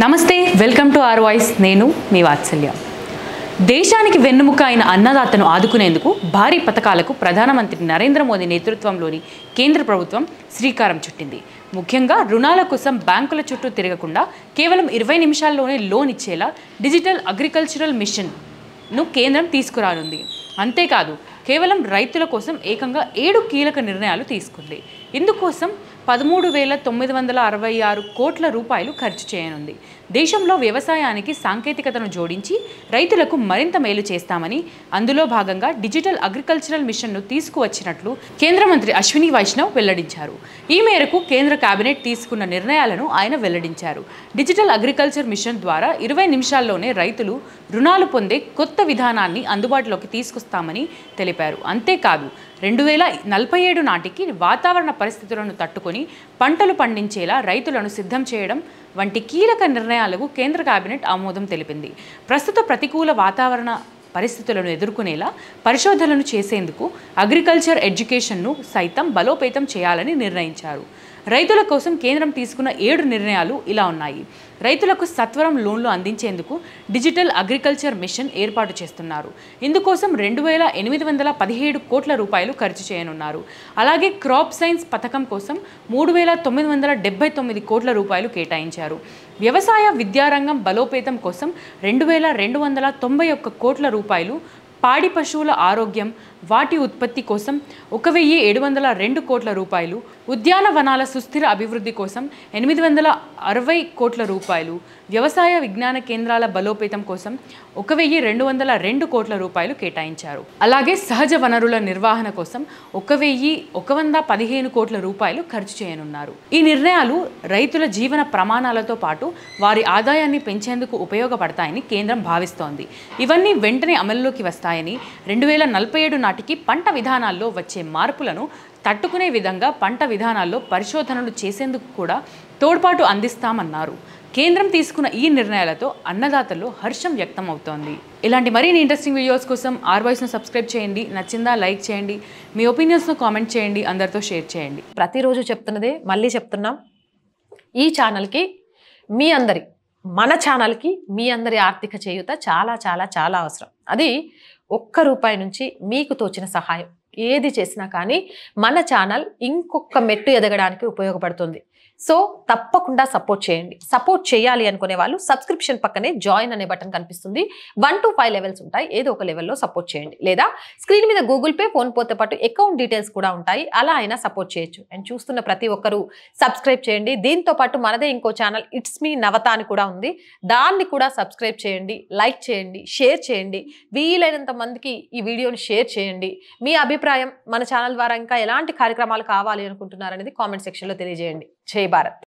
నమస్తే welcome to are voice నేను మీ వాత్సల్య దేశానికి వెన్నుముక అయిన అన్నదాతను ఆదుకునేందుకు భారీ పథకాలకు ప్రధానమంత్రి నరేంద్ర మోదీ నేతృత్వంలోని కేంద్ర ప్రభుత్వం శ్రీకారం చుట్టింది. ముఖ్యంగా రుణాల కోసం బ్యాంకుల చుట్టూ తిరగకుండా కేవలం 20 నిమిషాల్లోనే లోన్ ఇచ్చేలా డిజిటల్ అగ్రికల్చరల్ మిషన్ను కేంద్రం తీసుకురానుంది. అంతేకాదు కేవలం రైతుల కోసం ఏకంగా 7 కీలక నిర్ణయాలు తీసుకుంది. ఇందుకోసం 13,966 కోట్ల రూపాయలు ఖర్చు చేయనుంది. దేశంలో వ్యవసాయానికి సాంకేతికతను జోడించి రైతులకు మరింత మేలు చేస్తామని, అందులో భాగంగా డిజిటల్ అగ్రికల్చరల్ మిషన్ను తీసుకువచ్చినట్లు కేంద్ర మంత్రి అశ్విని వైష్ణవ్ వెల్లడించారు. ఈ మేరకు కేంద్ర కేబినెట్ తీసుకున్న నిర్ణయాలను ఆయన వెల్లడించారు. డిజిటల్ అగ్రికల్చర్ మిషన్ ద్వారా 20 నిమిషాల్లోనే రైతులు రుణాలు పొందే కొత్త విధానాన్ని అందుబాటులోకి తీసుకొస్తామని తెలిపారు. అంతేకాదు 2047 నాటికి వాతావరణ పరిస్థితులను తట్టుకొని పంటలు పండించేలా రైతులను సిద్ధం చేయడం వంటి కీలక నిర్ణయాలకు కేంద్ర కేబినెట్ ఆమోదం తెలిపింది. ప్రస్తుత ప్రతికూల వాతావరణ పరిస్థితులను ఎదుర్కొనేలా పరిశోధనలు చేసేందుకు అగ్రికల్చర్ ఎడ్యుకేషన్ను సైతం బలోపేతం చేయాలని నిర్ణయించారు. రైతుల కోసం కేంద్రం తీసుకున్న 7 నిర్ణయాలు ఇలా ఉన్నాయి. రైతులకు సత్వరం లోన్లు అందించేందుకు డిజిటల్ అగ్రికల్చర్ మిషన్ ఏర్పాటు చేస్తున్నారు. ఇందుకోసం 2,817 కోట్ల రూపాయలు ఖర్చు చేయనున్నారు. అలాగే క్రాప్ సైన్స్ పథకం కోసం 3,979 కోట్ల రూపాయలు కేటాయించారు. వ్యవసాయ విద్యారంగం బలోపేతం కోసం 2,291 కోట్ల రూపాయలు, పాడి పశువుల ఆరోగ్యం, వాటి ఉత్పత్తి కోసం 1,702 కోట్ల రూపాయలు, ఉద్యానవనాల సుస్థిర అభివృద్ధి కోసం 860 కోట్ల రూపాయలు, వ్యవసాయ విజ్ఞాన కేంద్రాల బలోపేతం కోసం 1,202 కోట్ల రూపాయలు కేటాయించారు. అలాగే సహజ వనరుల నిర్వహణ కోసం 1,115 కోట్ల రూపాయలు ఖర్చు చేయనున్నారు. ఈ నిర్ణయాలు రైతుల జీవన ప్రమాణాలతో పాటు వారి ఆదాయాన్ని పెంచేందుకు ఉపయోగపడతాయని కేంద్రం భావిస్తోంది. ఇవన్నీ వెంటనే అమల్లోకి వస్తాయని, 2047 నాటికి పంట విధానాల్లో వచ్చే మార్పులను తట్టుకునే విధంగా పంట విధానాల్లో పరిశోధనలు చేసేందుకు కూడా తోడ్పాటు అందిస్తామన్నారు. కేంద్రం తీసుకున్న ఈ నిర్ణయాలతో అన్నదాతల్లో హర్షం వ్యక్తం అవుతోంది. ఇలాంటి మరిన్ని ఇంట్రెస్టింగ్ వీడియోస్ కోసం ఆర్ వాయిస్ను సబ్స్క్రైబ్ చేయండి. నచ్చిందా లైక్ చేయండి. మీ ఒపీనియన్స్ను కామెంట్ చేయండి. అందరితో షేర్ చేయండి. ప్రతిరోజు చెప్తున్నదే మళ్ళీ చెప్తున్నాం. ఈ ఛానల్కి మన ఛానల్కి మీ అందరి ఆర్థిక చేయూత చాలా చాలా చాలా అవసరం. అది ₹1 నుంచి మీకు తోచిన సహాయం ఏది చేసినా కానీ మన ఛానల్ ఇంకొక మెట్టు ఎదగడానికి ఉపయోగపడుతుంది. సో తప్పకుండా సపోర్ట్ చేయండి. సపోర్ట్ చేయాలి అనుకునే వాళ్ళు సబ్స్క్రిప్షన్ పక్కనే జాయిన్ అనే బటన్ కనిపిస్తుంది. 1 to 5 లెవెల్స్ ఉంటాయి. ఏదో ఒక లెవెల్లో సపోర్ట్ చేయండి. లేదా స్క్రీన్ మీద గూగుల్ పే, ఫోన్ పేతో పాటు అకౌంట్ డీటెయిల్స్ కూడా ఉంటాయి. అలా అయినా సపోర్ట్ చేయొచ్చు. అండ్ చూస్తున్న ప్రతి ఒక్కరూ సబ్స్క్రైబ్ చేయండి. దీంతో పాటు మనదే ఇంకో ఛానల్ ఇట్స్ మీ నవత అని కూడా ఉంది. దాన్ని కూడా సబ్స్క్రైబ్ చేయండి, లైక్ చేయండి, షేర్ చేయండి. వీలైనంత మందికి ఈ వీడియోని షేర్ చేయండి. మీ అభిప్రాయం, మన ఛానల్ ద్వారా ఇంకా ఎలాంటి కార్యక్రమాలు కావాలి అనుకుంటున్నారనేది కామెంట్ సెక్షన్లో తెలియజేయండి. జై భారత్.